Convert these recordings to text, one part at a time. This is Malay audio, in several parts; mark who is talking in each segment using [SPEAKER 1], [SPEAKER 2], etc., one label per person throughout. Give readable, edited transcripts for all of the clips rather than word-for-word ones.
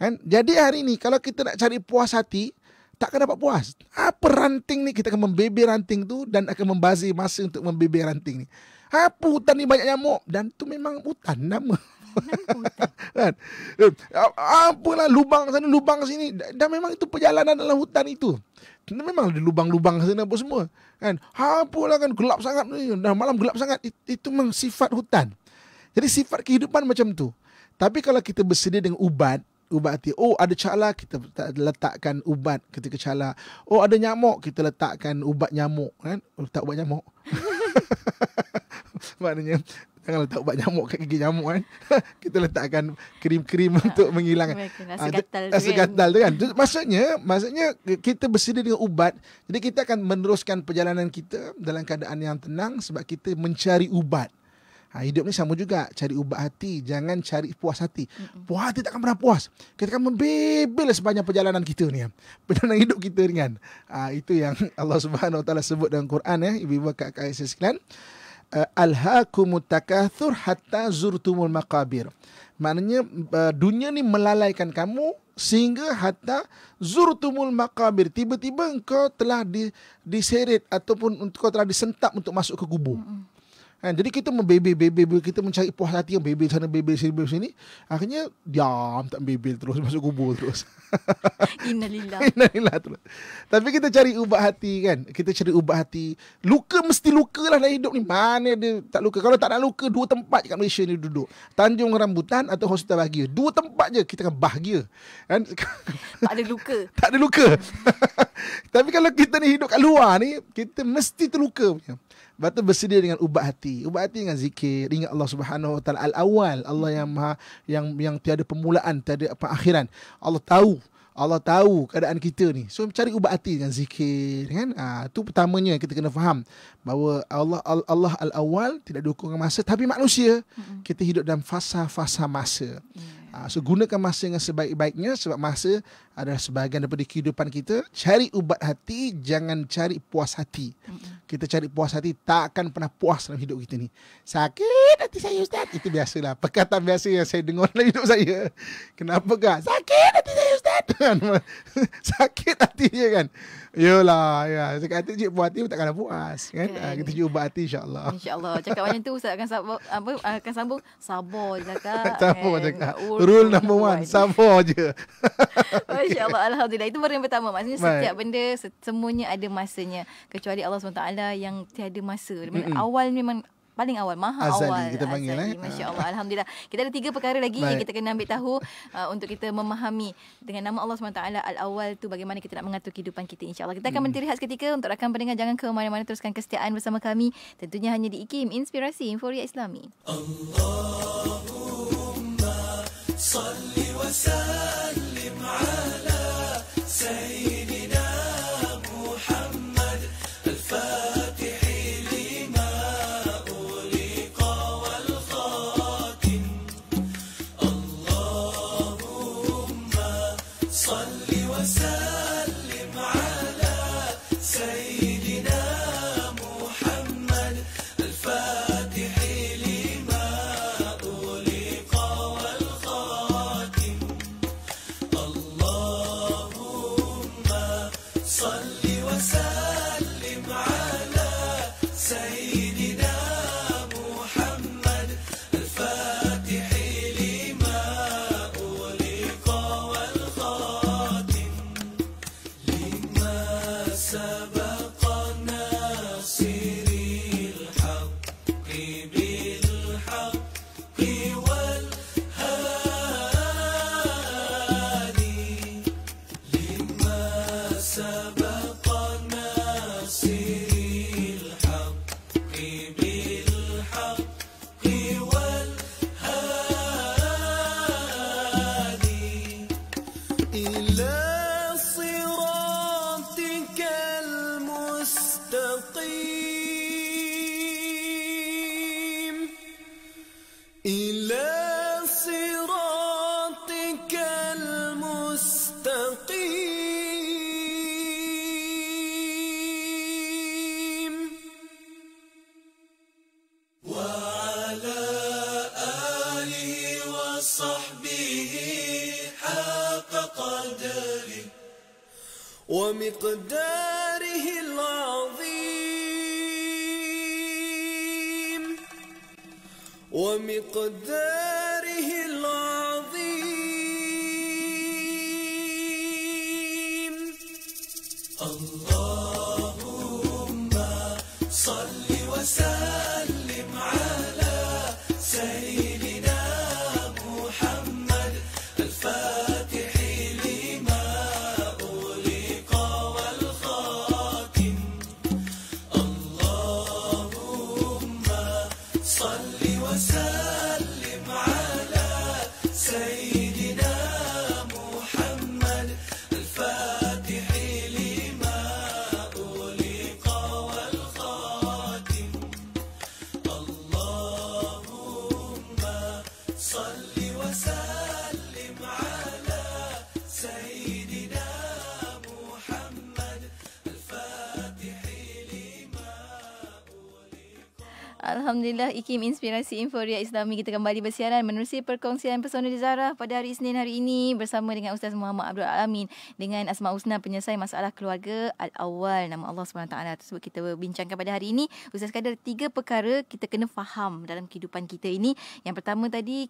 [SPEAKER 1] Kan? Jadi hari ni kalau kita nak cari puas hati, takkan dapat puas. Apa ranting ni, kita akan membebel ranting tu dan akan membazir masa untuk membebel ranting ni. Apa hutan ni banyak nyamuk, dan tu memang hutan nama. Kan? Apalah lubang sana lubang sini, dan memang itu perjalanan dalam hutan itu. Memang ada lubang-lubang sana apa semua. Kan? Apalah kan gelap sangat ni, dah malam gelap sangat. Itu memang sifat hutan. Jadi sifat kehidupan macam tu. Tapi kalau kita bersedia dengan ubat hati. Oh, ada cala, kita letakkan ubat ketika cala. Oh, ada nyamuk, kita letakkan ubat nyamuk. Kan? Letak ubat nyamuk. Maknanya jangan letak ubat nyamuk kat gigi nyamuk kan. Kita letakkan krim-krim untuk menghilangkan rasa gatal tu kan. Maksudnya kita bersedia dengan ubat. Jadi kita akan meneruskan perjalanan kita dalam keadaan yang tenang sebab kita mencari ubat. Hidup ni sama juga, cari ubat hati, jangan cari puas hati. Puas hati takkan pernah puas. Kita akan membebel sepanjang perjalanan kita ni. Perjalanan hidup kita ni kan. Itu yang Allah Subhanahu Wa Taala sebut dalam Quran ya, ibu-ibu kakak ayah sekalian. Alhaakumut takatsur hatta zurtumul maqabir. Maknanya dunia ni melalaikan kamu sehingga hatta zurtumul maqabir. Tiba-tiba engkau telah diseret ataupun engkau telah disentap untuk masuk ke kubur. Kan? Jadi kita membebel, kita mencari puas hati yang bebel sana, bebel sini. Akhirnya diam, tak bebel terus, masuk kubur terus.
[SPEAKER 2] Innalillah.
[SPEAKER 1] Innalillah terus. Tapi kita cari ubat hati kan. Kita cari ubat hati. Luka mesti luka lah dalam hidup ni. Mana dia tak luka. Kalau tak nak luka, 2 tempat kat Malaysia ni duduk. Tanjung Rambutan atau Hospital Bahagia. 2 tempat je kita akan bahagia. Kan?
[SPEAKER 2] Tak ada luka.
[SPEAKER 1] Tak ada luka. Tapi kalau kita ni hidup kat luar ni, kita mesti terluka punya. Lepas tu bersedia dengan ubat hati. Ubat hati dengan zikir. Ingat Allah Subhanahu Wa Taala Al-Awwal. Allah yang maha, yang tiada permulaan, tiada akhiran. Allah tahu keadaan kita ni. So cari ubat hati dengan zikir kan. Itu pertamanya kita kena faham bahawa Allah Al-Awwal, tidak ada ukuran masa, tapi manusia kita hidup dalam fasa-fasa masa. So gunakan masa dengan sebaik-baiknya sebab masa adalah sebahagian daripada kehidupan kita. Cari ubat hati, jangan cari puas hati. Kita cari puas hati, tak akan pernah puas dalam hidup kita ni. Sakit hati saya Ustaz. Itu biasalah, perkataan biasa yang saya dengar dalam hidup saya. Kenapa kah? Sakit hati saya Ustaz. Sakit hati je kan. Yolah, ya. Sakit hati cik puas hati takkan puas kan. Kita cuba hati insya-Allah.
[SPEAKER 2] InsyaAllah. Cakap macam tu Ustaz akan sambung sabar je cakap.
[SPEAKER 1] Sabar cakap. Rule number 1, sabar je.
[SPEAKER 2] Masya-Allah, alhamdulillah. Itu baru yang pertama. Maksudnya setiap benda semuanya ada masanya, kecuali Allah SWT yang tiada masa. Awal memang paling awal, maha
[SPEAKER 1] Azali,
[SPEAKER 2] awal.
[SPEAKER 1] kita panggil
[SPEAKER 2] Masya-Allah, alhamdulillah. Kita ada 3 perkara lagi yang kita kena ambil tahu untuk kita memahami dengan nama Allah SWT Al-Awwal tu bagaimana kita nak mengatur kehidupan kita, insya-Allah. Kita akan berhenti seketika. Untuk rakan pendengar, jangan ke mana-mana, teruskan kesetiaan bersama kami. Tentunya hanya di IKIM, Inspirasi Inforia Islami. Allahumma salli wa sallim ala sayyidina Muhammad al-Fatih lima uliqa wal khatim. Allahumma salli wa sallim ala sayyidina Muhammad al-Fatih lima uliqa wal khatim. Allahumma salli wa sallim ala sayyidina Muhammad al-Fatih lima uliqa wal khatim. Lima sabaqa nasiril haqqi bil haqqi wal hadi. Lima sabaqa nasiril haqqi bil haqqi wal hadi. Ila siratikal mustaqim. Ila siratikal mustaqim. Wa ala alihi wa sahbihi
[SPEAKER 3] ومقداره العظيم ومقداره العظيم اللهم صل وسلم على سيدنا محمد الفاتح لما أغلق والخاتم اللهم صل وسلم على سيدنا محمد الفاتح لما أغلق والخاتم اللهم صل وسلم على سيدنا محمد الفاتح لما
[SPEAKER 2] Alhamdulillah, IKIM Inspirasi Inforia Islami kita kembali bersiaran menerusi perkongsian Pesona Dizarah pada hari Isnin hari ini bersama dengan Ustaz Muhammad Abdul Alamin dengan Asma Husna, penyelesai masalah keluarga Al-Awwal, nama Allah SWT tersebut kita bincangkan pada hari ini. Ustaz kata 3 perkara kita kena faham dalam kehidupan kita ini. Yang pertama tadi,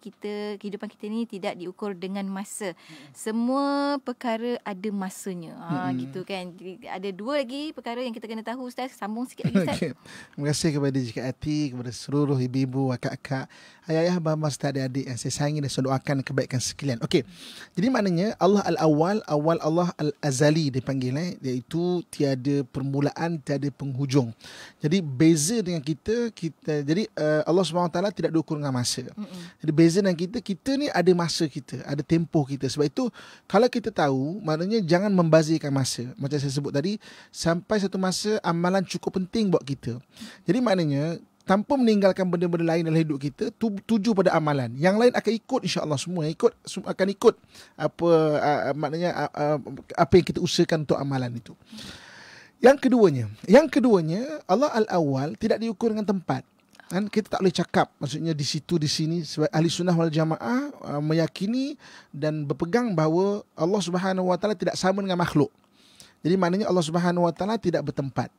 [SPEAKER 2] kehidupan kita ini tidak diukur dengan masa. Semua perkara ada masanya. Gitu kan. Ada 2 lagi perkara yang kita kena tahu, Ustaz. Sambung sikit lagi, Ustaz.
[SPEAKER 1] Okay. Terima kasih kepada Jika Hati, kepada seluruh ibu-ibu, kakak-kakak, ayah-ayah, abang-abang serta adik-adik yang saya sayangi dan saya doakan kebaikan sekalian. Okey. Jadi maknanya Allah Al-Awwal, awal Allah Al-Azali dipanggil, iaitu tiada permulaan, tiada penghujung. Jadi beza dengan kita jadi Allah SWT tidak diukur dengan masa. Jadi beza dengan kita ni ada masa kita, ada tempoh kita. Sebab itu kalau kita tahu, maknanya jangan membazirkan masa. Macam saya sebut tadi, sampai satu masa amalan cukup penting buat kita. Jadi maknanya tanpa meninggalkan benda-benda lain dalam hidup kita, tuju pada amalan. Yang lain akan ikut, insya-Allah semua akan ikut maknanya apa yang kita usahakan untuk amalan itu. Yang keduanya Allah Al-Awwal tidak diukur dengan tempat. Kan kita tak boleh cakap maksudnya di situ di sini. Sebab ahli sunnah wal jamaah meyakini dan berpegang bahawa Allah Subhanahu Wa Taala tidak sama dengan makhluk. Jadi maknanya Allah Subhanahu Wa Taala tidak bertempat.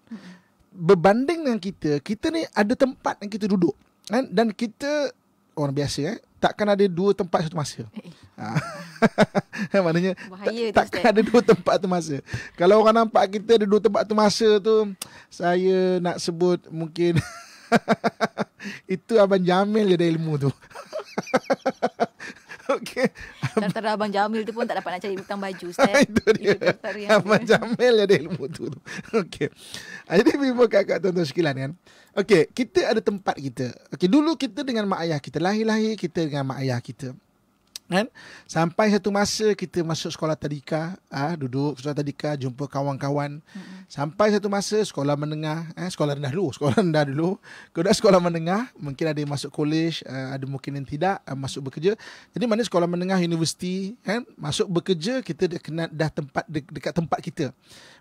[SPEAKER 1] Berbanding dengan kita ni ada tempat yang kita duduk, kan? Dan kita orang biasa takkan ada 2 tempat satu masa. Maknanya takkan ada 2 tempat satu masa. Kalau orang nampak kita ada 2 tempat satu masa tu, saya nak sebut mungkin itu Abang Jamil je ada ilmu tu. Okey.
[SPEAKER 2] Antara Abang Jamil tu pun tak dapat nak cari butang baju, Ustaz.
[SPEAKER 1] Itu dia. Abang Jamil ada ilmu tu. Okey. Jadi ibu kakak tuan-tuan sekalian kan. Okey, kita ada tempat kita. Okey, dulu kita dengan mak ayah kita, lahir kita dengan mak ayah kita. Kan? Sampai satu masa kita masuk sekolah tadika, duduk sekolah tadika, jumpa kawan-kawan. Sampai satu masa sekolah menengah, sekolah rendah dulu. Kalau dah sekolah menengah, mungkin ada yang masuk college, ada mungkin yang tidak, masuk bekerja. Jadi mana sekolah menengah, universiti, kan? Masuk bekerja, kita dah tempat dekat tempat kita.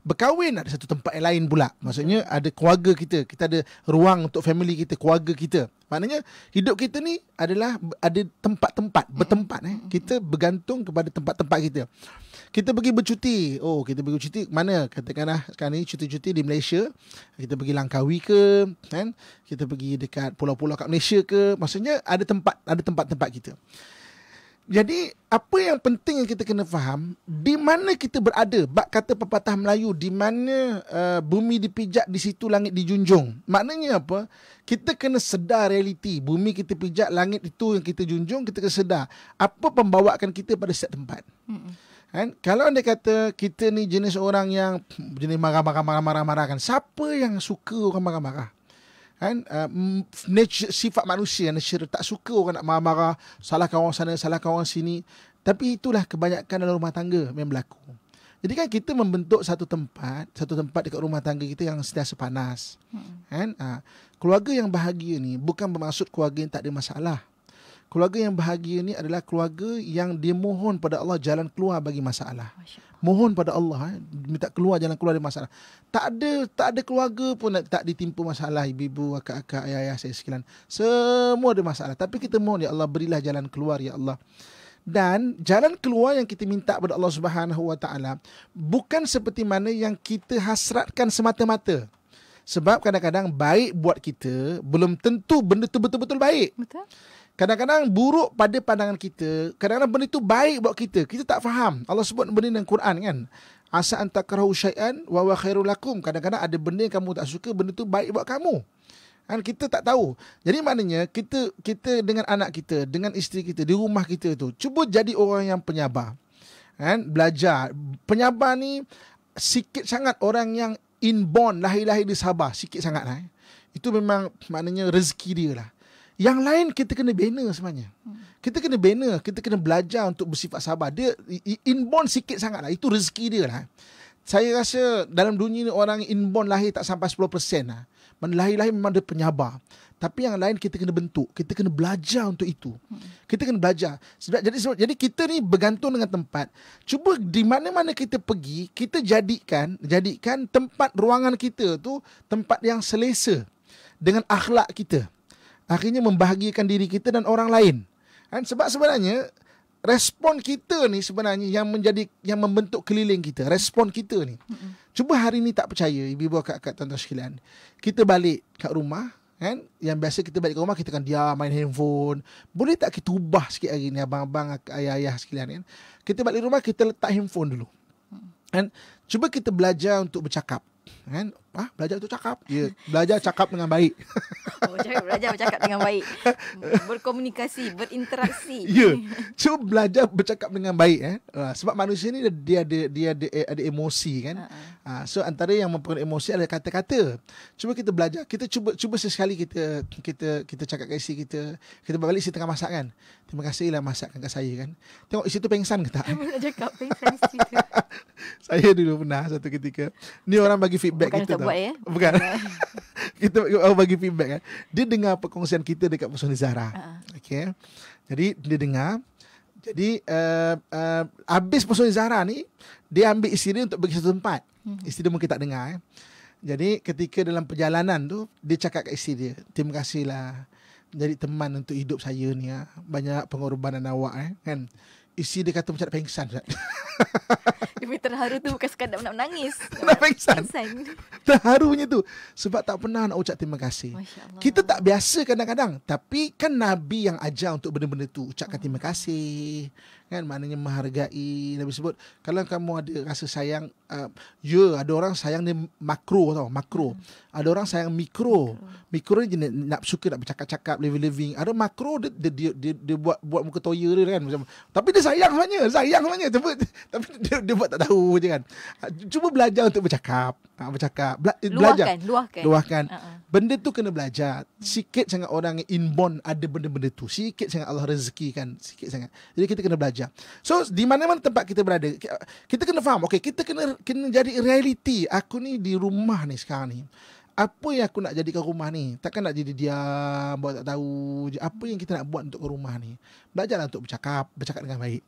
[SPEAKER 1] Berkahwin ada satu tempat yang lain pula. Maksudnya ada keluarga kita ada ruang untuk family kita, keluarga kita. Maknanya hidup kita ni adalah ada tempat-tempat, bertempat. Kita bergantung kepada tempat-tempat kita. Kita pergi bercuti. Kita pergi bercuti mana? Katakanlah sekarang ni cuti-cuti di Malaysia. Kita pergi Langkawi ke, kan? Kita pergi dekat pulau-pulau kat Malaysia ke. Maksudnya ada tempat-tempat kita. Jadi apa yang penting yang kita kena faham, di mana kita berada. Bak kata pepatah Melayu, di mana bumi dipijak, di situ langit dijunjung. Maknanya apa? Kita kena sedar realiti. Bumi kita pijak, langit itu yang kita junjung. Kita kena sedar apa pembawaan kita pada setiap tempat. Kan? Kalau anda kata kita ni jenis orang yang jenis marah-marah kan, siapa yang suka orang marah-marah? Kan? Nature, sifat manusia, nature, tak suka orang nak marah-marah, salahkan orang sana, salahkan orang sini. Tapi itulah kebanyakan dalam rumah tangga yang berlaku. Jadi kan kita membentuk satu tempat dekat rumah tangga kita yang sentiasa panas. Kan? Keluarga yang bahagia ni bukan bermaksud keluarga yang tak ada masalah. Keluarga yang bahagia ni adalah keluarga yang dia mohon pada Allah jalan keluar bagi masalah. Mohon pada Allah, minta keluar jalan keluar dari masalah. Tak ada keluarga pun tak ditimpa masalah, ibu-ibu, akak-akak, ayah-ayah saya sekalian. Semua ada masalah. Tapi kita mohon, ya Allah, berilah jalan keluar, ya Allah. Dan jalan keluar yang kita minta kepada Allah Subhanahu Wa Taala bukan seperti mana yang kita hasratkan semata-mata. Sebab kadang-kadang baik buat kita belum tentu benda tu betul-betul baik.
[SPEAKER 2] Betul.
[SPEAKER 1] Kadang-kadang buruk pada pandangan kita. Kadang-kadang benda tu baik buat kita. Kita tak faham. Allah sebut benda dalam Quran kan. Asa an takrahu syai'an wa huwa khairul lakum. Kadang-kadang ada benda yang kamu tak suka, benda tu baik buat kamu. Kan kita tak tahu. Jadi maknanya kita dengan anak kita, dengan isteri kita, di rumah kita tu, cuba jadi orang yang penyabar. Kan? Belajar. Penyabar ni sikit sangat orang yang inborn, lahir-lahir dia sabar. Sikit sangat lah. Itu memang maknanya rezeki dia lah. Yang lain kita kena bina sebenarnya. Kita kena bina, kita kena belajar untuk bersifat sabar. Dia inborn sikit sangat lah. Itu rezeki dia lah. Saya rasa dalam dunia ni orang inborn lahir tak sampai 10% lah. Lahir-lahir memang dia penyabar. Tapi yang lain kita kena bentuk. Kita kena belajar untuk itu. Kita kena belajar. Jadi kita ni bergantung dengan tempat. Cuba di mana-mana kita pergi, kita jadikan tempat ruangan kita tu tempat yang selesa dengan akhlak kita. Akhirnya membahagiakan diri kita dan orang lain. Kan? Sebab sebenarnya respon kita ni sebenarnya yang membentuk keliling kita. Respon kita ni. Cuba hari ni tak percaya, ibu-ibu kakak tuan-tuan sekalian. Kita balik kat rumah, kan? Yang biasa kita balik ke rumah, kita kan diam, main handphone. Boleh tak kita ubah sikit hari ni, abang-abang, ayah-ayah sekalian kan? Kita balik rumah, kita letak handphone dulu. Kan? Cuba kita belajar untuk bercakap. Kan? Belajar untuk cakap. Ya, belajar cakap dengan baik.
[SPEAKER 2] Belajar bercakap dengan baik. Berkomunikasi, berinteraksi.
[SPEAKER 1] Ya. Cuba belajar bercakap dengan baik. Sebab manusia ni dia ada emosi kan. So antara yang mempengaruhi emosi adalah kata-kata. Cuba kita belajar. Kita cuba sesekali kita cakap kat isteri kita. Kita balik isteri tengah masak kan. Terima kasihlah masakkan kat saya kan. Tengok isteri tu pengsan ke tak?
[SPEAKER 2] Nak cakap pengsan isteri tu.
[SPEAKER 1] Saya dulu pernah satu ketika. Ni orang bagi feedback
[SPEAKER 2] bukan
[SPEAKER 1] kita
[SPEAKER 2] buat, ya?
[SPEAKER 1] Bukan. Kita bagi feedback kan. Dia dengar perkongsian kita dekat Pesona Zahra. Okay. Jadi dia dengar. Jadi habis Pesona Zahra ni, dia ambil isteri dia untuk pergi satu tempat. Isteri dia mungkin tak dengar. Jadi ketika dalam perjalanan tu, dia cakap kat isteri dia, terima kasihlah jadi teman untuk hidup saya ni. Banyak pengorbanan awak kan. Isteri dia kata macam nak pengsan.
[SPEAKER 2] Dia terharu tu bukan sekadar nak menangis.
[SPEAKER 1] Nak pengsan. Terharunya tu. Sebab tak pernah nak ucap terima kasih. Kita tak biasa kadang-kadang. Tapi kan Nabi yang ajar untuk benda-benda tu. Ucapkan terima kasih. Kan maknanya menghargai. Nabi sebut, kalau kamu ada rasa sayang, ada orang sayang dia makro tau. Makro. Ada orang sayang mikro. Mikro ni nak suka nak bercakap-cakap, living. Ada makro dia buat muka toya dia kan. Tapi dia sayang sebenarnya. Tapi dia buat tak tahu je kan. Cuba belajar untuk bercakap. Belajar. Luahkan. Benda tu kena belajar. Sikit sangat orang yang inborn ada benda-benda tu. Sikit sangat Allah rezekikan. Sikit sangat. Jadi kita kena belajar. So di mana-mana tempat kita berada, kita kena faham. Okay, kita kena jadi reality. Aku ni di rumah ni sekarang ni. Apa yang aku nak jadikan rumah ni? Takkan nak jadi diam, buat tak tahu je. Apa yang kita nak buat untuk rumah ni? Belajarlah untuk bercakap dengan baik.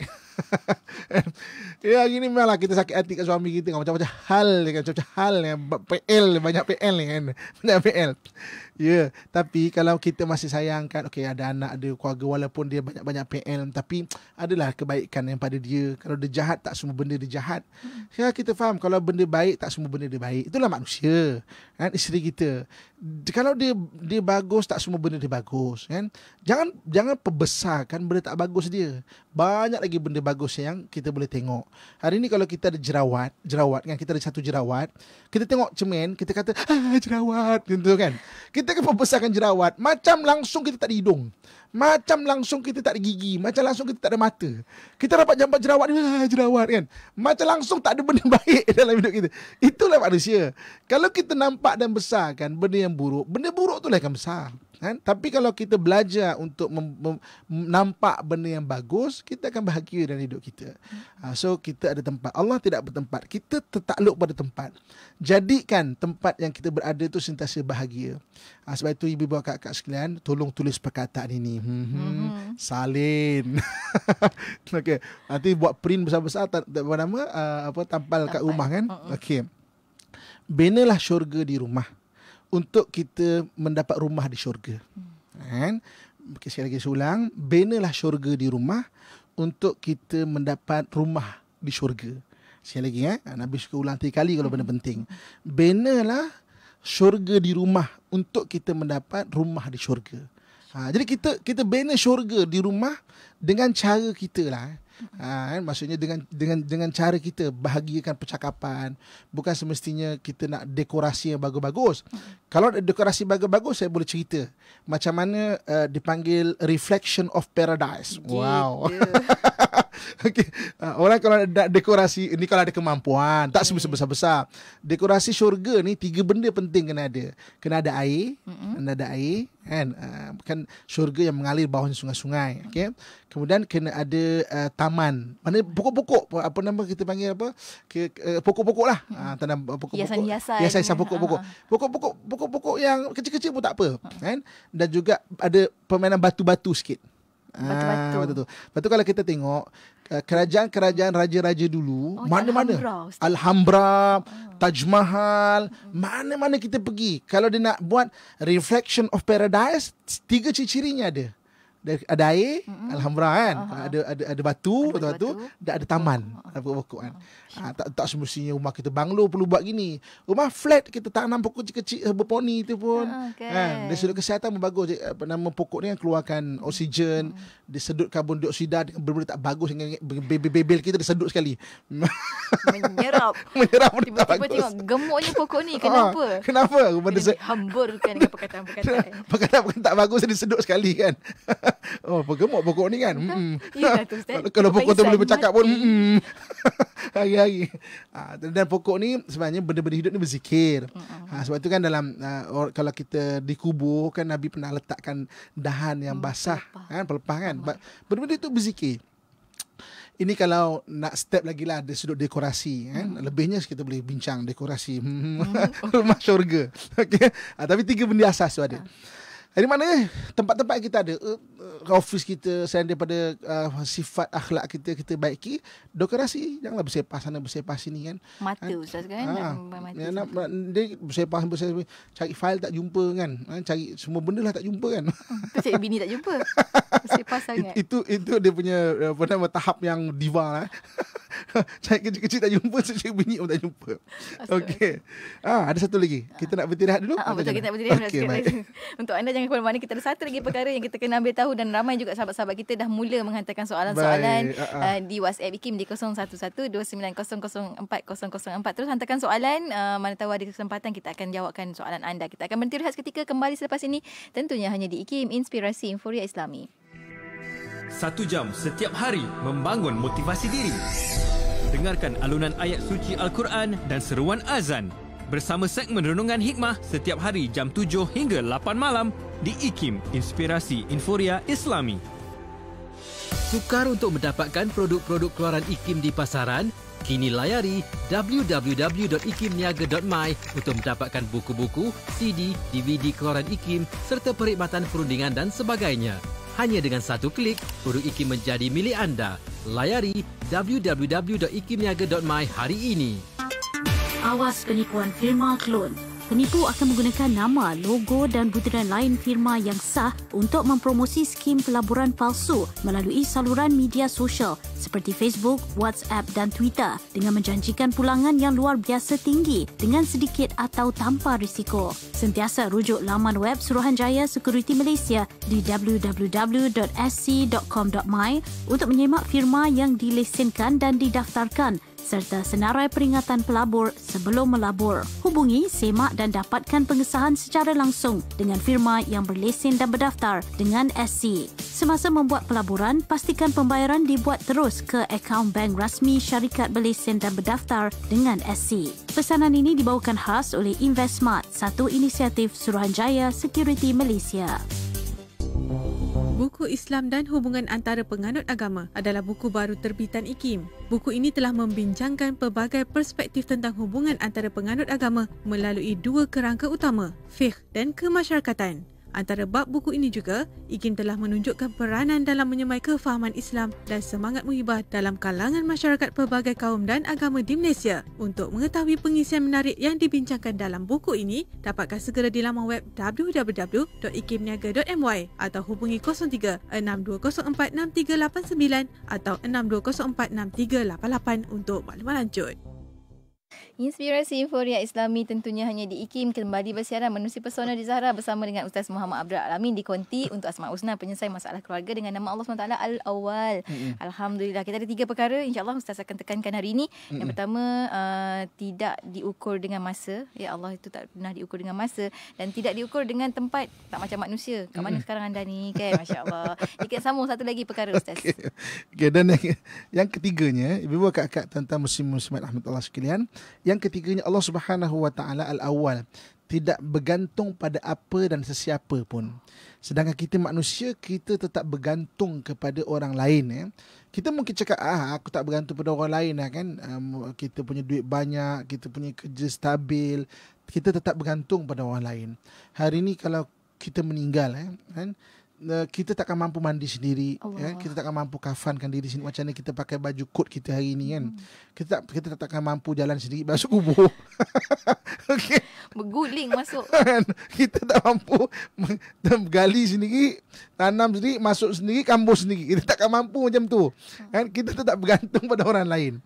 [SPEAKER 1] Ya, gini memanglah kita sakit hati kat suami kita kan. Macam-macam hal kan. Banyak PL ni kan. Banyak PL. Ya, tapi kalau kita masih sayangkan, okay, ada anak, ada keluarga, walaupun dia banyak-banyak PL, tapi adalah kebaikan yang pada dia. Kalau dia jahat, tak semua benda dia jahat. Ya, kita faham. Kalau benda baik, tak semua benda dia baik. Itulah manusia. Kan? Isteri kita. Kalau dia bagus, tak semua benda dia bagus. Kan? Jangan perbesarkan benda tak bagus dia. Banyak lagi benda bagus yang kita boleh tengok. Hari ni kalau kita ada jerawat kan, kita ada satu jerawat, kita tengok cermin, kita kata jerawat gitu kan. Kita akan membesarkan jerawat, macam langsung kita tak ada hidung, macam langsung kita tak ada gigi, macam langsung kita tak ada mata. Kita dapat jampak jerawat kan, macam langsung tak ada benda baik dalam hidup kita. Itulah manusia. Kalau kita nampak dan besarkan benda yang buruk, benda buruk tu lah akan besar. Kan? Tapi kalau kita belajar untuk nampak benda yang bagus, kita akan bahagia dalam hidup kita. So kita ada tempat. Allah tidak bertempat. Kita tertakluk pada tempat. Jadikan tempat yang kita berada tu sentiasa bahagia. Sebab itu ibu-ibu kakak sekalian, tolong tulis perkataan ini. Salin. Okay. Nanti buat print besar-besar tampal kat rumah kan. Okay. Binalah syurga di rumah untuk kita mendapat rumah di syurga. Kan? Sekali lagi saya ulang, binalah syurga di rumah untuk kita mendapat rumah di syurga. Sekali lagi Nabi suka ulang 3 kali kalau benda penting. Benalah syurga di rumah untuk kita mendapat rumah di syurga. Jadi kita bina syurga di rumah dengan cara kita lah. Maksudnya dengan cara kita bahagiakan percakapan. Bukan semestinya kita nak dekorasi yang bagus-bagus. Kalau dekorasi bagus-bagus, saya boleh cerita macam mana dipanggil Reflection of Paradise. Wow. Okay. Orang kalau ada dekorasi ni, kalau ada kemampuan, tak sebesar-besar. Dekorasi syurga ni 3 benda penting kena ada. Kena ada air, kena ada air kan syurga yang mengalir bawahnya sungai-sungai. Okay. Kemudian kena ada taman. Mana pokok-pokok, apa nama kita panggil apa? Pokok-pokok lah. Tanam pokok-pokok. Hiasan pokok-pokok. Pokok-pokok yang kecil-kecil pun tak apa. Kan? Dan juga ada permainan batu-batu sikit. Batu-batu. Lepas tu kalau kita tengok kerajaan-kerajaan raja-raja dulu, mana-mana Alhambra, Taj Mahal, mana-mana kita pergi, kalau dia nak buat Reflection of Paradise, 3 ciri-cirinya ada. Ada air, Alhambra kan, ada batu, dan ada taman, ada pokok-pokok kan. Tak semestinya rumah kita banglo perlu buat gini. Rumah flat kita tanam pokok kecil berponi tu pun. Kan, dari sudut kesihatan pun bagus. Nama pokok ni kan keluarkan oksigen, dia sedut karbon dioksida, benda-benda tak bagus dengan bebel kita dia sedut sekali.
[SPEAKER 2] Menyerap tiba-tiba tengok gemuknya pokok ni. Kenapa? Dia hamburkan dengan perkataan-perkataan
[SPEAKER 1] tak bagus, dia sedut sekali kan. Gemuk pokok ni kan.
[SPEAKER 2] Yalah tu Ustaz.
[SPEAKER 1] Kalau pokok tu boleh bercakap pun hari-hari. Dan pokok ni sebenarnya benda-benda hidup ni berzikir. Sebab tu kan dalam kalau kita dikubur kan, Nabi pernah letakkan dahan yang basah kan, pelepah kan. Benda-benda itu berzikir. Ini kalau nak step lagi lah dari sudut dekorasi kan. Lebihnya kita boleh bincang dekorasi rumah syurga. Okay. Tapi 3 benda asas tu ada. Dari mana tempat-tempat kita ada, office kita, selain daripada sifat akhlak kita baiki, dekorasi janganlah bersepah sana bersepah sini kan.
[SPEAKER 2] Mata Ustaz kan,
[SPEAKER 1] dia bersepah cari file tak jumpa kan, cari semua benda lah tak jumpa kan.
[SPEAKER 2] Cari bini tak jumpa, bersepah sangat.
[SPEAKER 1] Itu dia punya tahap yang diva lah. Cari kecil-kecil tak jumpa, cari bini pun tak jumpa. Okey. Ada satu lagi. Kita nak bertirahat dulu.
[SPEAKER 2] Betul, kita nak bertirahat sekali. Untuk anda jangan ke mana-mana, kita ada satu lagi perkara yang kita kena ambil tahu, dan ramai juga sahabat-sahabat kita dah mula menghantarkan soalan-soalan di WhatsApp IKIM di 011290040004. Terus hantarkan soalan, mana tahu ada kesempatan kita akan jawabkan soalan anda. Kita akan bertirahat seketika, kembali selepas ini, tentunya hanya di IKIM, Inspirasi Inforia Islami.
[SPEAKER 4] 1 jam setiap hari membangun motivasi diri. Dengarkan alunan ayat suci Al-Quran dan seruan azan bersama segmen Renungan Hikmah setiap hari jam 7 hingga 8 malam di IKIM, Inspirasi Inforia Islami.
[SPEAKER 5] Sukar untuk mendapatkan produk-produk keluaran IKIM di pasaran? Kini layari www.ikimniaga.my untuk mendapatkan buku-buku, CD, DVD keluaran IKIM serta perkhidmatan perundingan dan sebagainya. Hanya dengan 1 klik, produk IKIM menjadi milik anda. Layari www.ikimniaga.my hari ini.
[SPEAKER 6] Awas penipuan firma klon. Penipu akan menggunakan nama, logo dan butiran lain firma yang sah untuk mempromosi skim pelaburan palsu melalui saluran media sosial seperti Facebook, WhatsApp dan Twitter dengan menjanjikan pulangan yang luar biasa tinggi dengan sedikit atau tanpa risiko. Sentiasa rujuk laman web Suruhanjaya Security Malaysia di www.sc.com.my untuk menyemak firma yang dilesenkan dan didaftarkan serta senarai peringatan pelabur sebelum melabur. Hubungi, semak dan dapatkan pengesahan secara langsung dengan firma yang berlesen dan berdaftar dengan SC. Semasa membuat pelaburan, pastikan pembayaran dibuat terus ke akaun bank rasmi syarikat berlesen dan berdaftar dengan SC. Pesanan ini dibawakan khas oleh Investmart, satu inisiatif Suruhanjaya Security Malaysia.
[SPEAKER 7] Buku Islam dan Hubungan Antara Penganut Agama adalah buku baru terbitan IKIM. Buku ini telah membincangkan pelbagai perspektif tentang hubungan antara penganut agama melalui 2 kerangka utama, fiqh dan kemasyarakatan. Antara bab buku ini juga, IKIM telah menunjukkan peranan dalam menyemai kefahaman Islam dan semangat muhibah dalam kalangan masyarakat pelbagai kaum dan agama di Malaysia. Untuk mengetahui pengisian menarik yang dibincangkan dalam buku ini, dapatkan segera di laman web www.ikimniaga.my atau hubungi 03 6204 6389 atau 6204 6388 untuk maklumat lanjut.
[SPEAKER 2] Inspirasi Euforia Islami tentunya hanya di IKIM kembali bersiaran menerusi Pesona di Zahra bersama dengan Ustaz Muhammad Abdul Alamin di Konti untuk Asmaul Husna, penyelesai masalah keluarga dengan nama Allah SWT Al-Awwal. Alhamdulillah, kita ada 3 perkara insya-Allah Ustaz akan tekankan hari ini. Yang pertama, tidak diukur dengan masa. Ya Allah, itu tak pernah diukur dengan masa dan tidak diukur dengan tempat. Tak macam manusia. Kat mana sekarang anda ni kan? Masya-Allah. Kita sambung satu lagi perkara Ustaz.
[SPEAKER 1] Okay, dan yang ketiganya, ibu-ibu kakak tentang muslim-muslimat rahmatullah sekalian, yang ketiganya Allah Subhanahu wa taala Al-Awwal, tidak bergantung pada apa dan sesiapa pun. Sedangkan kita manusia, kita tetap bergantung kepada orang lain ya. Kita mungkin cakap aku tak bergantung pada orang lain lah kan. Kita punya duit banyak, kita punya kerja stabil, kita tetap bergantung pada orang lain. Hari ni kalau kita meninggal kan, kita takkan mampu mandi sendiri ya? Kita takkan mampu kafankan diri sendiri. Macam mana kita pakai baju kot kita hari ni kan. Kita takkan mampu jalan sendiri masuk kubur. Okay.
[SPEAKER 2] Berguling masuk.
[SPEAKER 1] Kita tak mampu gali sendiri, tanam sendiri, masuk sendiri, kambus sendiri. Kita takkan mampu macam tu kan. Kita tetap bergantung pada orang lain.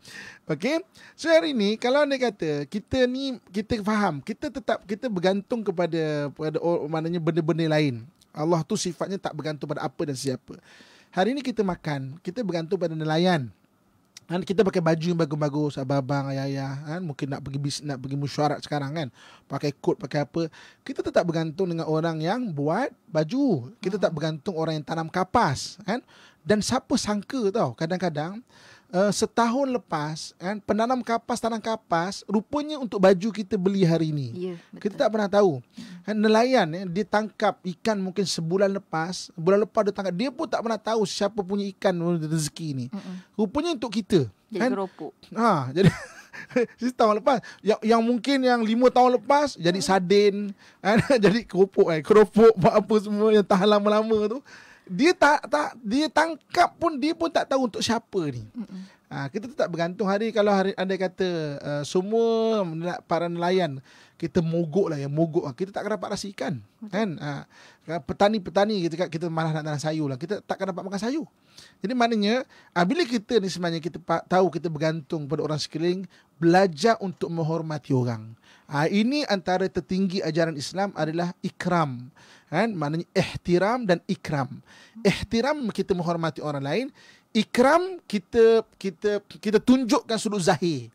[SPEAKER 1] Okay. So hari ni kalau anda kata kita faham, kita bergantung kepada maknanya benda-benda lain. Allah tu sifatnya tak bergantung pada apa dan siapa. Hari ni kita makan, kita bergantung pada nelayan. Kan kita pakai baju yang bagus-bagus, abang-abang, ayah-ayah, kan mungkin nak pergi mesyuarat sekarang kan, pakai kot, pakai apa. Kita tetap bergantung dengan orang yang buat baju. Kita tak bergantung orang yang tanam kapas, kan? Dan siapa sangka tau, kadang-kadang setahun lepas kan, penanam kapas, tanam kapas rupanya untuk baju kita beli hari ni. Ya, kita tak pernah tahu. Kan, nelayan dia tangkap ikan mungkin bulan lepas dia tangkap, dia pun tak pernah tahu siapa punya ikan rezeki ni. Rupanya untuk kita.
[SPEAKER 2] Jadi kan? Keropok.
[SPEAKER 1] Jadi setahun lepas yang mungkin yang 5 tahun lepas jadi sardin, kan? Jadi keropok apa semua yang tahan lama-lama tu. Dia tangkap pun dia pun tak tahu untuk siapa ni. Kita tetap bergantung. Kalau anda kata semua para nelayan kita mogok lah ya, kita tak akan dapat rasa ikan kan. Petani-petani kita malah nak tanam sayur lah, kita tak akan dapat makan sayur. Jadi maknanya bila kita ni sebenarnya kita tahu kita bergantung pada orang sekeliling, belajar untuk menghormati orang. Ini antara tertinggi ajaran Islam adalah ikram. Kan, maknanya ihtiram dan ikram. Ihtiram kita menghormati orang lain, ikram kita tunjukkan sudut zahir,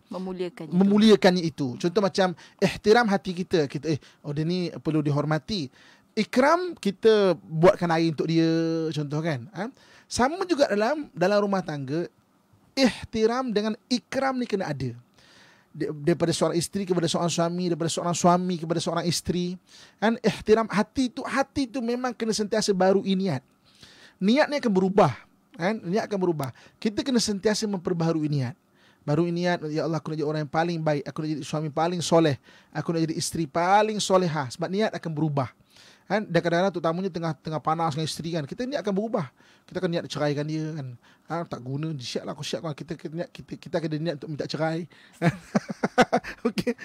[SPEAKER 1] memuliakannya itu. Contoh macam ihtiram hati kita dia ni perlu dihormati. Ikram kita buatkan air untuk dia, contoh kan. Sama juga dalam rumah tangga, ihtiram dengan ikram ni kena ada. Daripada seorang isteri kepada seorang suami, daripada seorang suami kepada seorang isteri. Kan, ihtiram hati tu memang kena sentiasa barui niat. Niat ni akan berubah. Kan, niat akan berubah. Kita kena sentiasa memperbaharui niat. Barui niat, ya Allah, aku nak jadi orang yang paling baik, aku nak jadi suami paling soleh, aku nak jadi isteri paling solehah. Sebab niat akan berubah. Kan, dan kadang-kadang terutamanya tengah panas dengan isteri kan, kita niat akan berubah. Kita akan niat ceraikan dia kan. Tak guna, siap lah. Kita akan niat untuk minta cerai. Okay.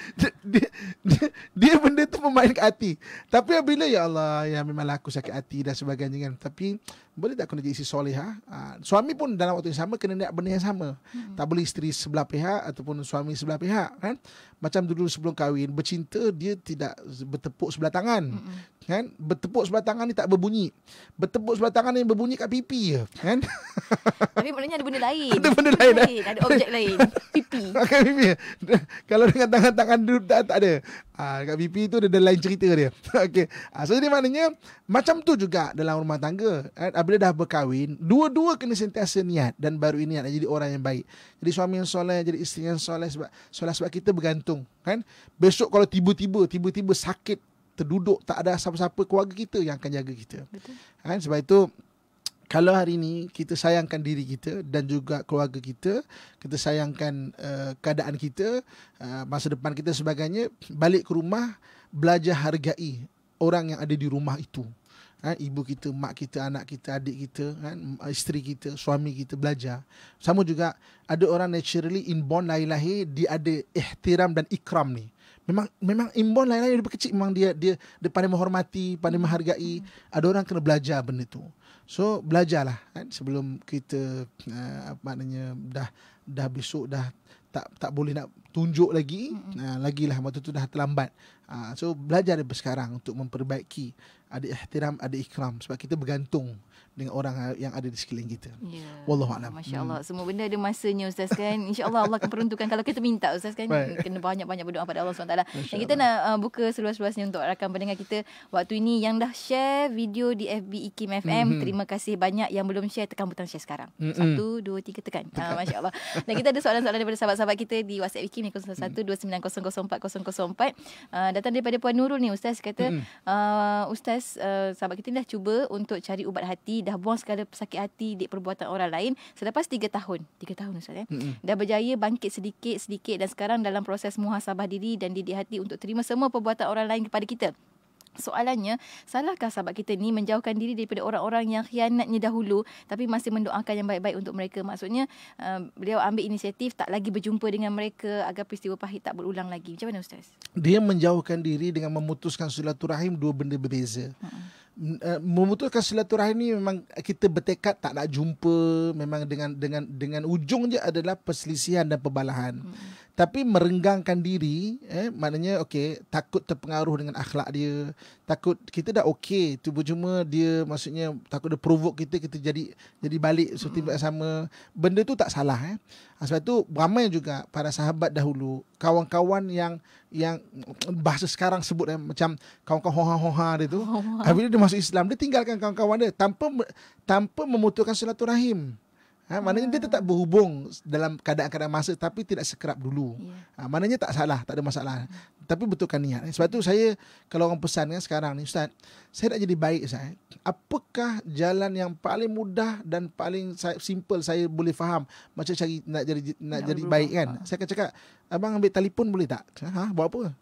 [SPEAKER 1] Dia benda tu memainkan hati. Tapi bila ya Allah, ya memanglah aku sakit hati dan sebagainya kan. Tapi boleh tak aku nak jadi isteri solehah? Suami pun dalam waktu yang sama kena niat benda yang sama. Tak boleh isteri sebelah pihak ataupun suami sebelah pihak kan. Macam dulu sebelum kahwin, bercinta dia tidak bertepuk sebelah tangan. Kan? Bertepuk sebelah tangan ni tak berbunyi. Bertepuk sebelah tangan ni berbunyi kat pipi je, kan?
[SPEAKER 2] Tapi maknanya ada benda lain.
[SPEAKER 1] Ada benda lain.
[SPEAKER 2] Ada objek lain. Pipi.
[SPEAKER 1] Kat pipi. Kalau dengan tangan-tangan dulu tak ada. Kat pipi tu ada lain cerita dia. Okey. So jadi maknanya macam tu juga dalam rumah tangga. Bila dah berkahwin, dua-dua kena sentiasa niat dan baru niat nak jadi orang yang baik. Jadi suami yang soleh, jadi isteri yang soleh sebab kita bergantung, kan? Besok kalau tiba-tiba sakit, terduduk, tak ada siapa-siapa keluarga kita yang akan jaga kita. Betul. Kan? Sebab itu kalau hari ini kita sayangkan diri kita dan juga keluarga kita, kita sayangkan keadaan kita, masa depan kita sebagainya, balik ke rumah, belajar hargai orang yang ada di rumah itu. Ibu kita, mak kita, anak kita, adik kita, isteri kita, suami kita belajar. Sama juga ada orang naturally inborn lahir dia ada ihtiram dan ikram ni. Memang inborn lahir daripada kecil memang dia pandai menghormati, pandai menghargai. Ada orang kena belajar benda tu. So belajarlah sebelum kita maknanya dah besok dah tak boleh nak tunjuk lagi, lagilah waktu tu dah terlambat. So belajar daripada sekarang untuk memperbaiki, ada ihtiram, ada ikram, sebab kita bergantung dengan orang yang ada di sekeliling kita. Wallahualam.
[SPEAKER 2] Masya-Allah. Semua benda ada masanya Ustaz kan. Insya-Allah Allah akan peruntukkan kalau kita minta Ustaz kan. Kena banyak-banyak berdoa pada Allah SWT. Dan kita nak buka seluas-luasnya untuk rakan pendengar kita waktu ini yang dah share video di FB IKIM FM. Terima kasih banyak. Yang belum share, tekan butang share sekarang. 1 2 3 tekan. Masya-Allah. Dan kita ada soalan-soalan daripada sahabat-sahabat kita di WhatsApp IKIM 0129000404. Datang daripada Puan Nurul ni Ustaz kata, Ustaz, sahabat kita ni dah cuba untuk cari ubat hati, dah buang segala sakit hati di perbuatan orang lain selepas 3 tahun. 3 tahun Ustaz dah berjaya bangkit sedikit-sedikit dan sekarang dalam proses muhasabah diri dan didik hati untuk terima semua perbuatan orang lain kepada kita. Soalannya, salahkah sahabat kita ni menjauhkan diri daripada orang-orang yang khianatnya dahulu tapi masih mendoakan yang baik-baik untuk mereka? Maksudnya beliau ambil inisiatif tak lagi berjumpa dengan mereka agar peristiwa pahit tak berulang lagi. Macam mana Ustaz?
[SPEAKER 1] Dia menjauhkan diri dengan memutuskan silaturahim, dua benda berbeza. Memutuskan silaturahim ni memang kita bertekad tak nak jumpa, memang dengan ujung je adalah perselisihan dan perbalahan. Tapi merenggangkan diri, maknanya takut terpengaruh dengan akhlak dia, takut kita dah cuma dia maksudnya takut dia provoke kita jadi balik seperti sama. Benda tu tak salah. Sebab tu ramai juga para sahabat dahulu, kawan-kawan yang bahasa sekarang sebut macam kawan-kawan hoha-hoha dia tu, bila dia masuk Islam dia tinggalkan kawan-kawan dia tanpa memutuskan silaturahim. Maknanya dia tetap berhubung dalam keadaan-keadaan masa tapi tidak sekerap dulu. Maknanya tak salah, tak ada masalah. Tapi betulkan niat. Sebab tu saya, kalau orang pesan kan sekarang ni, Ustaz, saya nak jadi baik Ustaz. Apakah jalan yang paling mudah dan paling simple saya boleh faham macam cari nak jadi baik kan? Saya akan cakap, abang ambil telefon boleh tak? Buat apa?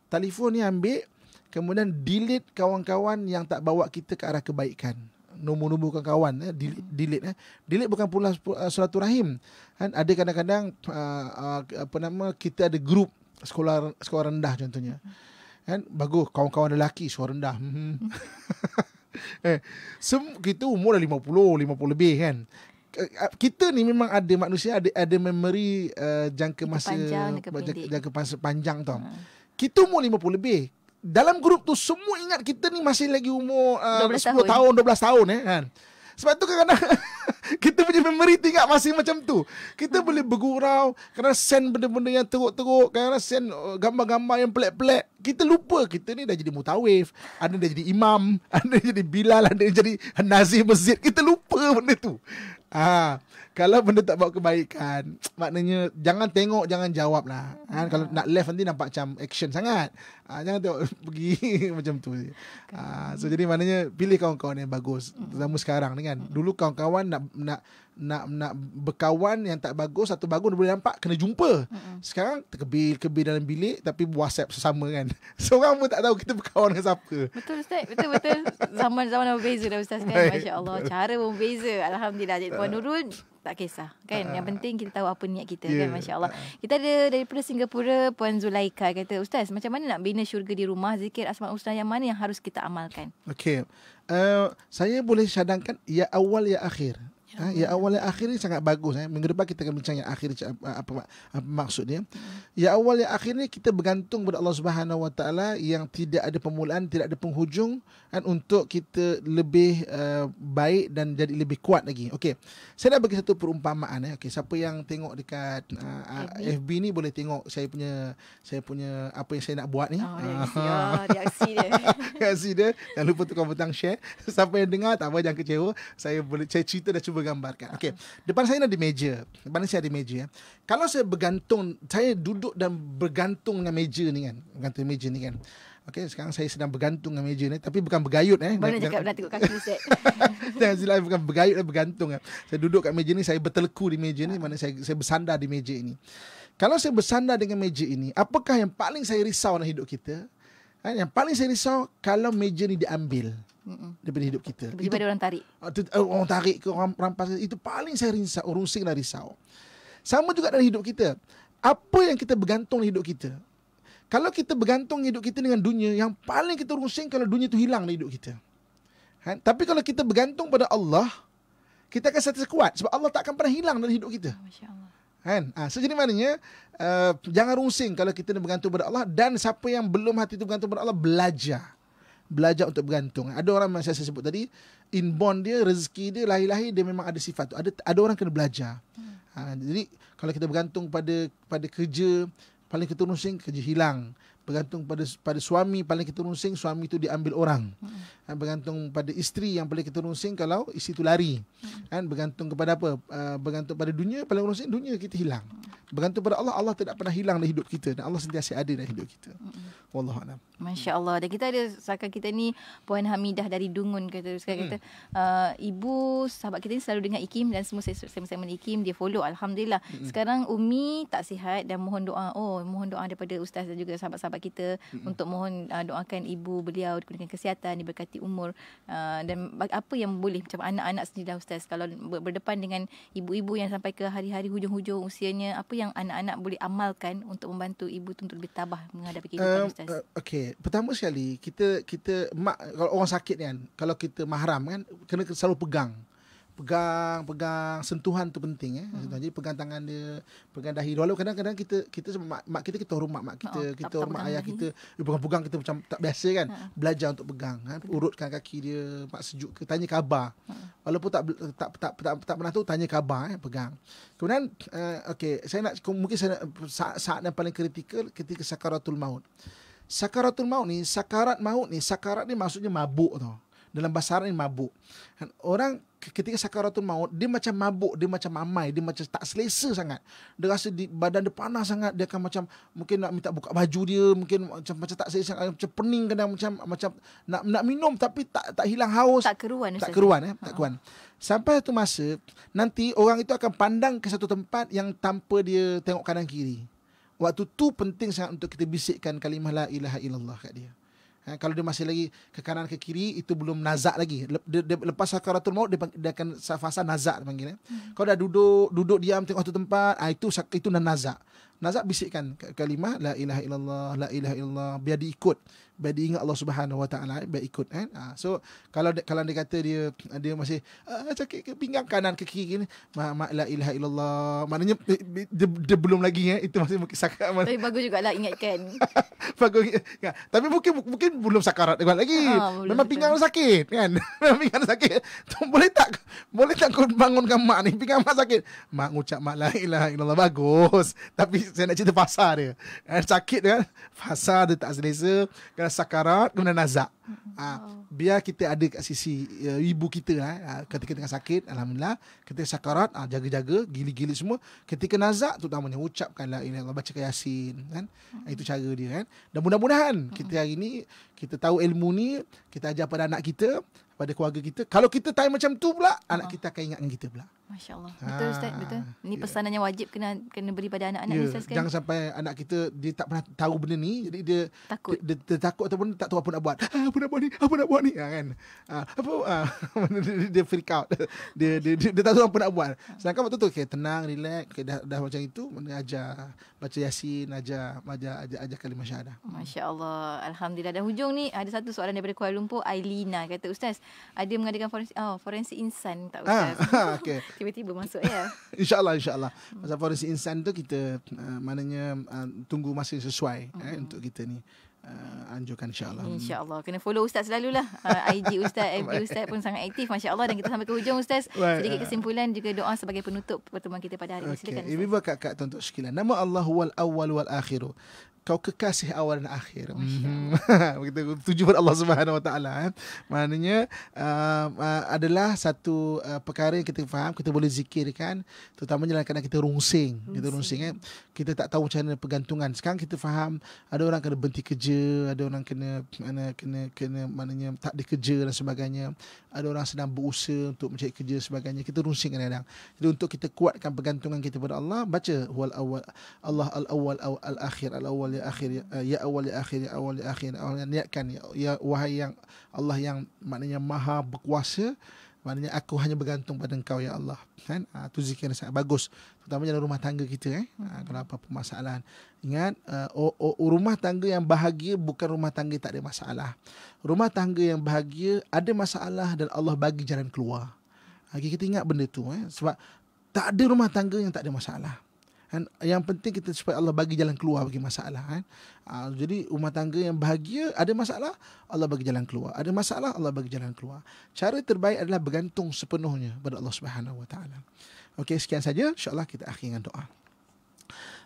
[SPEAKER 1] Telefon ni ambil, kemudian delete kawan-kawan yang tak bawa kita ke arah kebaikan. Nombor-nombor kawan, delete. Delete bukan pula silaturahim. Ada kadang-kadang kita ada grup sekolah rendah contohnya. Bagus kawan-kawan lelaki sekolah rendah. Kita umur dah 50 lebih kan. Kita ni memang ada manusia ada memori jangka masa panjang tau. Kita umur 50 lebih. Dalam grup tu semua ingat kita ni masih lagi umur 10 tahun, 12 tahun kan. Sebab tu kadang-kadang kita punya memory tinggal masih macam tu. Kita boleh bergurau, kadang send benda-benda yang teruk-teruk, kadang send gambar-gambar yang pelik-pelik. Kita lupa kita ni dah jadi mutawif, ada dah jadi imam, ada jadi bilal, ada jadi nazir masjid. Kita lupa benda tu. Kalau benda tak bawa kebaikan, maknanya jangan tengok, jangan jawab lah. Kalau nak left nanti nampak macam action sangat. Jangan tengok pergi macam tu. So jadi maknanya pilih kawan-kawan yang bagus. Terutama sekarang ni kan. Dulu kawan-kawan nak berkawan yang tak bagus, satu bagus dia boleh nampak, kena jumpa. Sekarang terkebir dalam bilik tapi WhatsApp sesama kan. Seorang pun tak tahu kita berkawan dengan siapa.
[SPEAKER 2] Betul Ustaz, betul. Zaman-zaman berbeza dah Ustaz kan. Masya-Allah, cara berbeza. Alhamdulillah. Jadi Puan Nurul tak kisah kan. Yang penting kita tahu apa niat kita kan. Masya-Allah. Kita ada daripada Singapura Puan Zulaika kata, Ustaz, macam mana nak bina syurga di rumah? Zikir Asmaul Husna yang mana yang harus kita amalkan?
[SPEAKER 1] Saya boleh cadangkan ya awal ya akhir. Ya awal ya akhir ni sangat bagus. Minggu depan kita akan bincang yang akhir apa maksudnya. Ya awal ya akhir ni kita bergantung kepada Allah Subhanahu Wa Taala yang tidak ada permulaan, tidak ada penghujung, untuk kita lebih baik dan jadi lebih kuat lagi. Saya nak bagi satu perumpamaan. Siapa yang tengok dekat FB ni boleh tengok saya punya apa yang saya nak buat ni.
[SPEAKER 2] Reaksi dia.
[SPEAKER 1] Reaksi dia. Jangan lupa tekan butang share. Siapa yang dengar tak apa, jangan kecewa. Saya cerita dah cuba gambarkan. Depan saya ada meja. Kalau saya bergantung, saya duduk dan bergantung dengan meja ni kan. Bergantung meja ni kan. Sekarang saya sedang bergantung dengan meja ni, tapi bukan bergayut
[SPEAKER 2] Mana cakap nak tengok kaki Ustaz.
[SPEAKER 1] Jangan silap, bukan bergayut dan bergantung. Saya duduk kat meja ni, saya berteleku di meja ni, mana saya bersandar di meja ini. Kalau saya bersandar dengan meja ini, apakah yang paling saya risau dalam hidup kita? Yang paling saya risau kalau meja ni diambil. daripada hidup kita.
[SPEAKER 2] Daripada orang tarik.
[SPEAKER 1] Orang tarik ke, orang rampas, itu paling saya rusing dan risau. Sama juga dalam hidup kita. Apa yang kita bergantung hidup kita? Kalau kita bergantung hidup kita dengan dunia, yang paling kita rusing kalau dunia itu hilang dari hidup kita. Tapi kalau kita bergantung pada Allah, kita akan sentiasa kuat sebab Allah tak akan pernah hilang dari hidup kita. Masya-Allah. So jadi maknanya jangan rusing kalau kita bergantung pada Allah, dan siapa yang belum hati itu bergantung pada Allah, belajar untuk bergantung. Ada orang yang saya sebut tadi, inborn dia, rezeki dia, lahir-lahir dia memang ada sifat tu. Ada orang kena belajar. Jadi kalau kita bergantung pada kerja, paling kita rusing, kerja hilang. Bergantung pada suami, paling kita rusing, suami itu diambil orang. Bergantung pada isteri, yang paling kita rusing kalau isteri itu lari. Bergantung kepada apa? Bergantung pada dunia, paling rusing, dunia kita hilang. Bergantung pada Allah, Allah tidak pernah hilang dalam hidup kita, dan Allah sentiasa ada dalam hidup kita. Wallahu a'lam.
[SPEAKER 2] Masya-Allah. Dan kita ada sahabat kita ni, Puan Hamidah dari Dungun kata, ibu sahabat kita ni selalu dengar Ikim dan semua segmen Ikim dia follow, alhamdulillah. Sekarang Umi tak sihat dan mohon doa. Mohon doa daripada ustaz dan juga sahabat-sahabat kita untuk mohon doakan ibu beliau diberikan kesihatan, diberkati umur, dan apa yang boleh, macam anak-anak sendiri ustaz, kalau berdepan dengan ibu-ibu yang sampai ke hari-hari hujung-hujung usianya, apa yang anak-anak boleh amalkan untuk membantu ibu tu untuk lebih tabah menghadapi kehidupan ustaz?
[SPEAKER 1] Okey, pertama sekali kita mak, kalau orang sakit kan, kalau kita mahram kan, kena selalu pegang, sentuhan tu penting Jadi pegang tangan dia, pegang dahi. Walau kadang-kadang kita mak kita hormat mak kita, kita hormat ayah kita, pegang kita macam tak biasa kan. Belajar untuk pegang, urutkan kaki dia, mak sejuk ke, tanya khabar. Walaupun tak pernah tahu, tanya khabar, pegang. Kemudian okey, mungkin saat yang paling kritikal ketika sakaratul maut. Sakaratul maut ni, sakarat ni maksudnya mabuk tau. Dalam bahasa Arab ni mabuk. Orang ketika sakaratul maut, dia macam mabuk, dia macam mamai, dia macam tak selesa sangat. Dia rasa badan dia panas sangat, dia akan macam mungkin nak minta buka baju dia, mungkin macam tak selesa, macam pening kadang, macam nak minum tapi tak hilang haus. Tak keruan. Sampai satu masa nanti orang itu akan pandang ke satu tempat yang tanpa dia tengok kanan kiri. Waktu tu penting sangat untuk kita bisikkan kalimah la ilaha illallah kat dia. Kalau dia masih lagi ke kanan ke kiri, itu belum nazak lagi. Lepas sakaratul maut, dia akan fasa nazak panggil. Kalau dah duduk diam tengok satu tempat, itu nazak. Nazak bisikkan kalimah la ilaha illallah, la ilaha illallah, biar diikut, biar diingat Allah Subhanahu Wa Taala, biar ikut kan. So kalau dia kata dia masih sakit ke pinggang kanan ke kiri ni, la ilaha illallah, maknanya dia belum lagi itu masih mungkin sakarat.
[SPEAKER 2] Tapi bagus jugalah ingatkan.
[SPEAKER 1] Bagus. Tapi mungkin belum sakarat lagi. Memang pinggang sakit kan. Memang pinggang sakit. Boleh tak kau bangunkan mak ni, pinggang mak sakit. Mak ngucap mak la ilaha illallah, bagus. Tapi saya nak cerita fasa dia. Sakit kan, fasa dia tak selesa, kena sakarat, kemudian nazak. Biar kita ada kat sisi ibu kita ketika tengah sakit, alhamdulillah. Ketika sakarat, jaga-jaga, gili-gili semua. Ketika nazak, terutamanya ucapkan la ilaha illallah, baca Yasin kan. Itu cara dia kan. Dan mudah-mudahan kita hari ni kita tahu ilmu ni, kita ajar pada anak kita, pada keluarga kita. Kalau kita time macam tu pula, anak kita akan ingatkan kita pula.
[SPEAKER 2] Masya-Allah. Betul Ustaz, betul. Ini pesanan yang wajib kena beri pada anak-anak ni Ustaz kan.
[SPEAKER 1] Jangan sampai anak kita dia tak pernah tahu benda ni, jadi dia takut. Dia takut ataupun tak tahu apa nak buat. Apa nak buat ni? Kan. Dia freak out. Dia tak tahu apa nak buat. Sedangkan waktu tu tenang, relax, dah macam itu, ajar baca Yasin, ajar kalimah syahadah.
[SPEAKER 2] Masya-Allah. Alhamdulillah. Dan hujung ni ada satu soalan daripada Kuala Lumpur, Ailina kata, Ustaz, ada mengadakan forensik insan tak Ustaz?
[SPEAKER 1] Okay.
[SPEAKER 2] Tiba-tiba masuk ya.
[SPEAKER 1] InsyaAllah. Pasal forensik insan tu kita maknanya tunggu masa sesuai untuk kita ni anjurkan insyaAllah.
[SPEAKER 2] InsyaAllah. Kena follow Ustaz selalulah. IG Ustaz, FB Ustaz pun sangat aktif, masya-Allah. Dan kita sampai ke hujung Ustaz. Sedikit kesimpulan juga doa sebagai penutup pertemuan kita pada hari ini. Silakan Ustaz.
[SPEAKER 1] Ibu kakak tuan-tuan sekalian. Nama Allah wal awwal wal akhiru. Kau kekasih awal dan akhir. Begitu tuju pada Allah Subhanahu Wa Taala. Maknanya adalah satu perkara yang kita faham, kita boleh zikirkan, terutamanya kadang kita rungsing. Kita tak tahu macam mana pergantungan. Sekarang kita faham ada orang kena berhenti kerja, ada orang kena maknanya tak dikerja dan sebagainya. Ada orang sedang berusaha untuk mencari kerja sebagainya. Kita rungsing kadang-kadang. Jadi untuk kita kuatkan pergantungan kita pada Allah, baca wal awwal, Allah al-awwal al-akhir, al-awwal awal ya akhir ya awal ya akhir ya awal ya akhir. Allah niatkan ya wahai yang Allah yang maknanya maha berkuasa, maknanya aku hanya bergantung pada Engkau ya Allah. Kan? Tu zikir yang sangat bagus. Terutamanya dalam rumah tangga kita. Kalau apa permasalahan. Ingat, rumah tangga yang bahagia bukan rumah tangga yang tak ada masalah. Rumah tangga yang bahagia ada masalah dan Allah bagi jalan keluar. Kita ingat benda tu. Sebab tak ada rumah tangga yang tak ada masalah. Kan? Yang penting kita supaya Allah bagi jalan keluar bagi masalah. Kan? Jadi rumah tangga yang bahagia ada masalah, Allah bagi jalan keluar. Ada masalah, Allah bagi jalan keluar. Cara terbaik adalah bergantung sepenuhnya pada Allah Subhanahu Wa Taala. Okey, sekian saja. InsyaAllah kita akhiri dengan doa.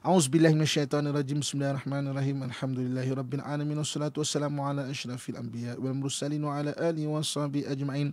[SPEAKER 1] A'udzubillahi minasyaitonirrajim. Bismillahirrahmanirrahim. Alhamdulillahirabbil alamin wassalatu wassalamu ala asyrafil anbiya wal mursalin wa ala alihi washabihi ajmain.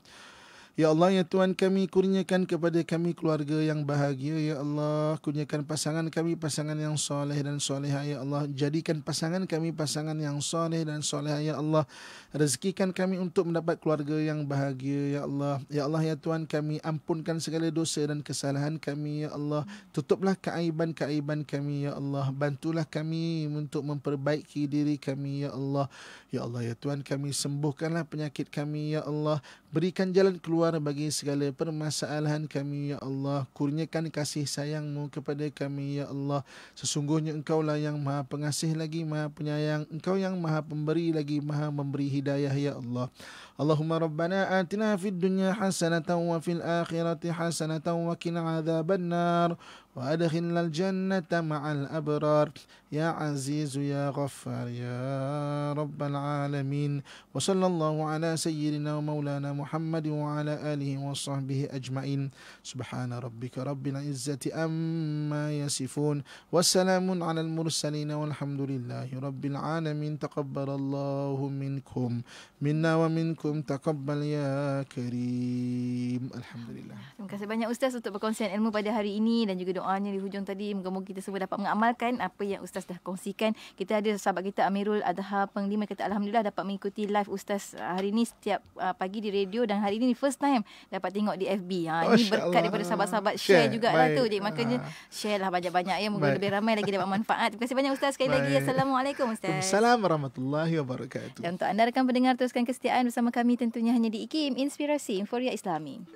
[SPEAKER 1] Ya Allah, ya Tuhan kami, kurniakan kepada kami keluarga yang bahagia. Ya Allah, kurniakan pasangan kami pasangan yang soleh dan soleha. Ya Allah, jadikan pasangan kami pasangan yang soleh dan soleha. Ya Allah, rezekikan kami untuk mendapat keluarga yang bahagia. Ya Allah, ya Allah, ya Tuhan kami, ampunkan segala dosa dan kesalahan kami. Ya Allah, tutuplah keaiban-keaiban kami. Ya Allah, bantulah kami untuk memperbaiki diri kami. Ya Allah, ya Allah, ya Tuhan kami, sembuhkanlah penyakit kami. Ya Allah, berikan jalan keluar bagi segala permasalahan kami. Ya Allah, kurniakan kasih sayang-Mu kepada kami. Ya Allah, sesungguhnya Engkau-lah yang maha pengasih lagi maha penyayang. Engkau yang maha pemberi lagi maha memberi hidayah. Ya Allah, Allahumma Rabbana atina fid dunya hasanatan wa fil akhirati hasanatan wa qina adzabannar wa adkhilnal jannata ma'al abrar ya azizu ya ghaffar ya rabbal alamin. Wa sallallahu ala sayyidina wa maulana Muhammad wa ala alihi wa sahbihi ajma'in. Subhana rabbika rabbil izzati amma yasifun. Wassalamun alal mursalin walhamdulillahi rabbil alamin. Taqabbalallahu minkum minna wa minkum taqabbal ya karim. Alhamdulillah.
[SPEAKER 2] Terima kasih banyak Ustaz untuk perkongsian ilmu pada hari ini dan juga doanya di hujung tadi. Moga-moga kita semua dapat mengamalkan apa yang Ustaz dah kongsikan. Kita ada sahabat kita Amirul Adha Penglima kata Alhamdulillah dapat mengikuti live Ustaz hari ini setiap pagi di radio dan hari ini first time dapat tengok di FB. Ini berkat daripada sahabat-sahabat share jugalah tu. Jadi makanya share lah banyak-banyak ya. Moga lebih ramai lagi dapat manfaat. Terima kasih banyak Ustaz sekali lagi. Assalamualaikum Ustaz.
[SPEAKER 1] Assalamualaikum warahmatullahi wabarakatuh.
[SPEAKER 2] Dan untuk anda rekan pendengar, teruskan kesetiaan bersama kami tentunya hanya di IKIM Inspirasi Inforia Islami.